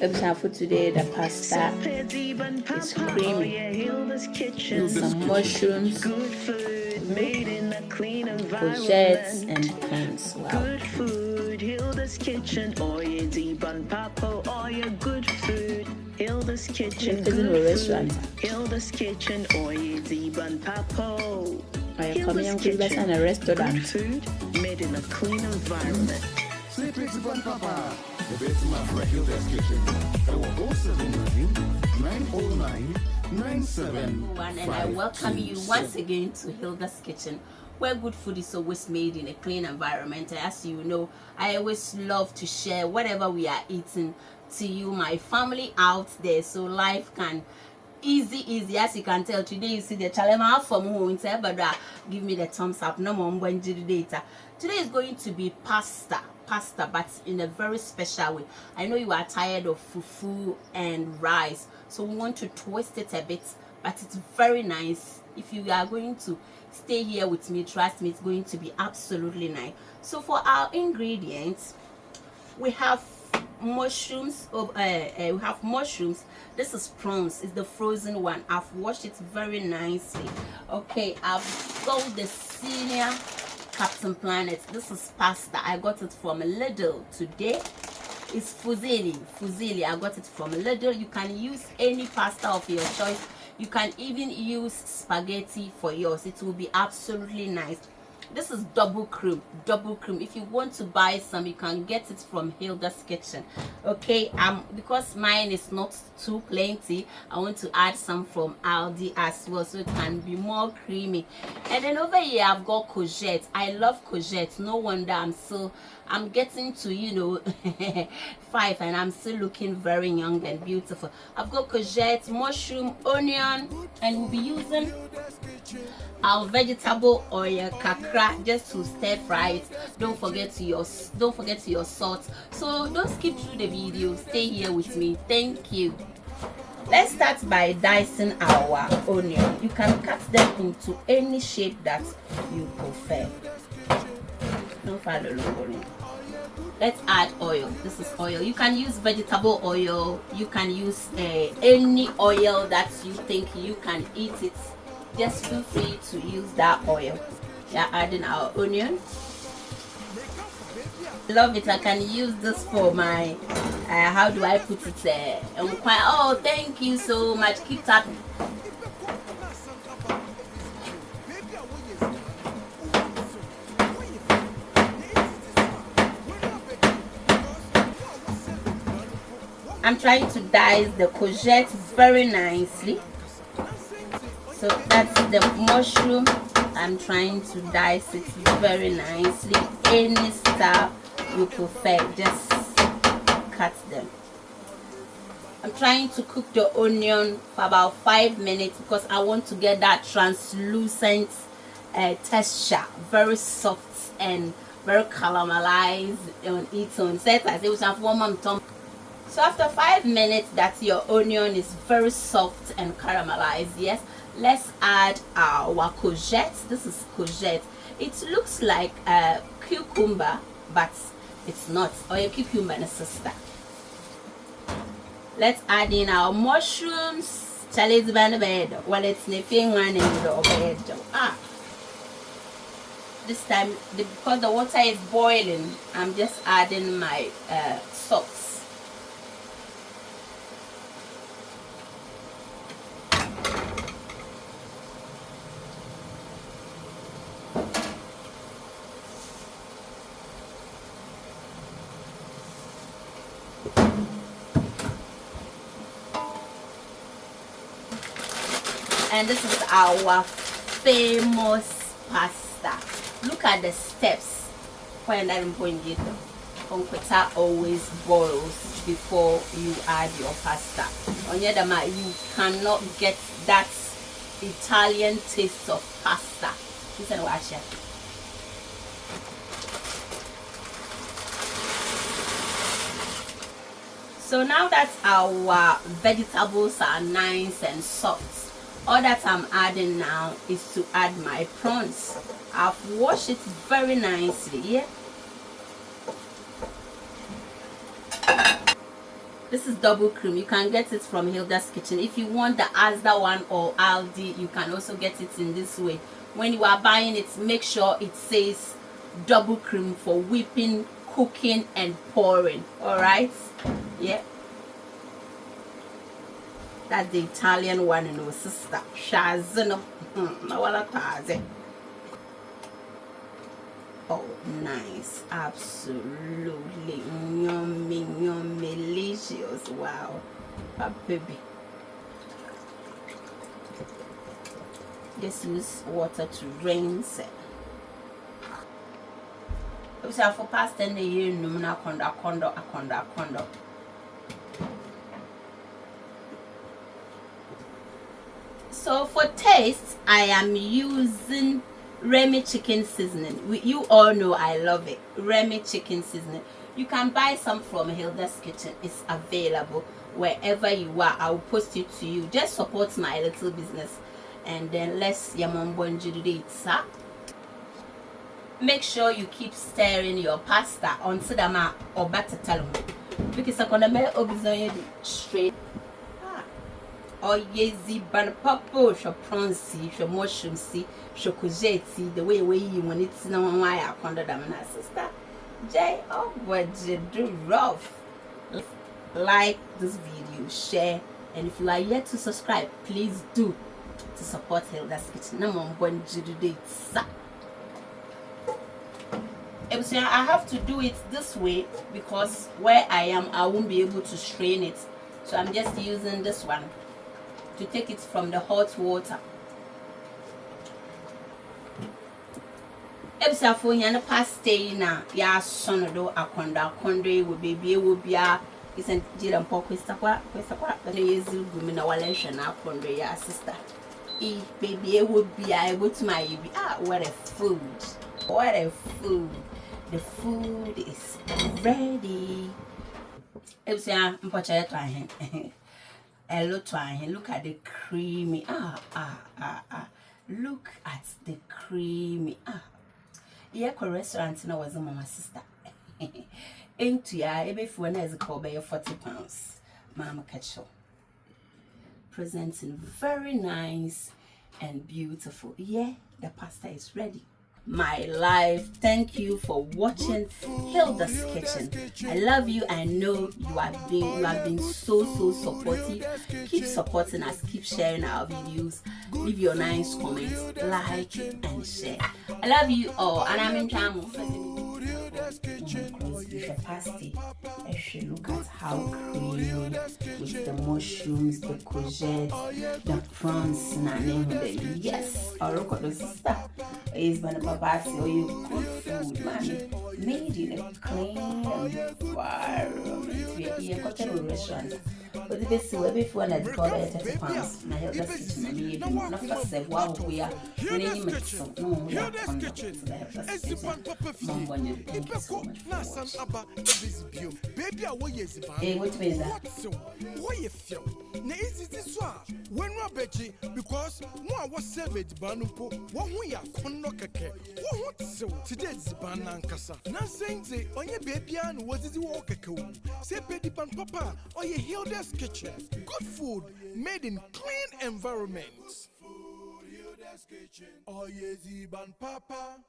For today, the pasta is creamy and some mushrooms, courgettes, and prawns. Wow. Good food, Hilda's Kitchen. Oye di bun papo, oye good food. Hilda's Kitchen, Good good restaurant. food. Hilda's Kitchen, oye di bun papo. I am coming to a restaurant. Good food made in a clean environment. Sleep it, Papa. The best man for Hilda's Kitchen. Our 079-909-97. And I welcome you once again to Hilda's Kitchen, where good food is always made in a clean environment. As you know, I always love to share whatever we are eating to you, my family out there, so life can easy. As you can tell, today you see the challenge from home, but give me the thumbs up. No more data. Today is going to be pasta, but in a very special way. I know you are tired of fufu and rice, so we want to twist it a bit, but it's very nice. If you are going to stay here with me, trust me, it's going to be absolutely nice. So for our ingredients, we have mushrooms. We have mushrooms. This is prawns. It's the frozen one. I've washed it very nicely. Okay, I've got the senior Captain Planet. This is pasta. I got it from Lidl today. It's fusilli. I got it from Lidl. You can use any pasta of your choice. You can even use spaghetti for yours. It will be absolutely nice. This is double cream. If you want to buy some, you can get it from Hilda's Kitchen. Okay, because mine is not too plenty, I want to add some from Aldi as well, so it can be more creamy. And then over here I've got courgette. I love courgette. No wonder I'm getting to 5 and I'm still looking very young and beautiful. I've got courgette, mushroom, onion, and we'll be using our vegetable oil kakra just to stir fry it. Don't forget your salt. So don't skip through the video, stay here with me. Thank you. Let's start by dicing our onion. You can cut them into any shape that you prefer. Don't follow onion. Let's add oil. This is oil. You can use vegetable oil. You can use any oil that you think you can eat it. Just feel free to use that oil. We are adding our onion. Love it. I can use this for my how do I put it? Oh, thank you so much. Keep tapping. I'm trying to dice the courgette very nicely. So that's the mushroom. I'm trying to dice it very nicely. Any style you prefer, just cut them. I'm trying to cook the onion for about 5 minutes because I want to get that translucent texture, very soft and very caramelized on its own. So after 5 minutes that your onion is very soft and caramelized, yes, let's add our courgette. This is courgette. It looks like a cucumber, but it's not. Or a cucumber and a sister. Let's add in our mushrooms. Charlie's bed. Well, it's nipping one in the bed. This time, because the water is boiling, I'm just adding my salt. And this is our famous pasta. Look at the steps. When I'm going to Konkweta always boils before you add your pasta. On the other hand, you cannot get that Italian taste of pasta. Listen, watch it. So now that our vegetables are nice and soft, all that I'm adding now is to add my prawns. I've washed it very nicely. Yeah. This is double cream. You can get it from Hilda's Kitchen. If you want the Asda one or Aldi, you can also get it in this way. When you are buying it, make sure it says double cream for whipping, cooking, and pouring. All right? Yeah. That's the Italian one, you know, sister. Shazino. Oh, nice. Absolutely. Yummy, yummy, delicious. Wow. Baby. Just use water to rinse it. So for past 10 years, numina kondo. So for taste, I am using Remy chicken seasoning. You all know I love it. Remy chicken seasoning. You can buy some from Hilda's Kitchen. It's available wherever you are. I will post it to you. Just support my little business, and then let's yamambonjidita. Make sure you keep stirring your pasta until the ma or batter talo. Because I'm gonna make straight. Oh yezi ban papo sho pronsi sho mushroom si sho courgette the way you want it to know why I condemn them sister Jay. Oh but you do rough. Like this video, share, and if you are yet to subscribe, please do to support Hilda's Kitchen. I have to do it this way because where I am I won't be able to strain it, so I'm just using this one to take it from the hot water. Ebsafo yana pasta na ya sonodo akonda will be isn't jiran po kwesta kwa but yezu gumi na wale shana akonda ya sister. E baby would be able to my what a food. What a food. The food is ready. Ebsa mpocha to ahen. Hello twine. Look at the creamy. Look at the creamy. Yeah, restaurant now was my sister. Into ya, every phone has a call by £40. Mama Ketchel. Presenting very nice and beautiful. Yeah, the pasta is ready. My life, thank you for watching Hilda's Kitchen. I love you. I know you have been so supportive. Keep supporting us, keep sharing our videos, leave your nice comments, like and share. I love you all, and I'm in time with the pasty. I should look at how creamy with the mushrooms, the courgette, the prawns, yes, or look at the sister. Is when a babasi or you good food, mommy, made in a clean environment. We are here to a restaurant. But the best way before I call it £30. My Hilda's Kitchen, I made not for say, wow, we are winning it. So, no, we are on the Hilda's Kitchen. Mom, thank you so much for watching. Hey, what is that? What you feel? Na easy this one. When we bechi because one was savage banumpo. One we are kono keke. What so today's banankasa. Na saying say onye baby and what is walk keke. Say baby pan papa or you Hilda's Kitchen. Good food made in clean environments. Hilda's Kitchen. Oh yes, ban papa.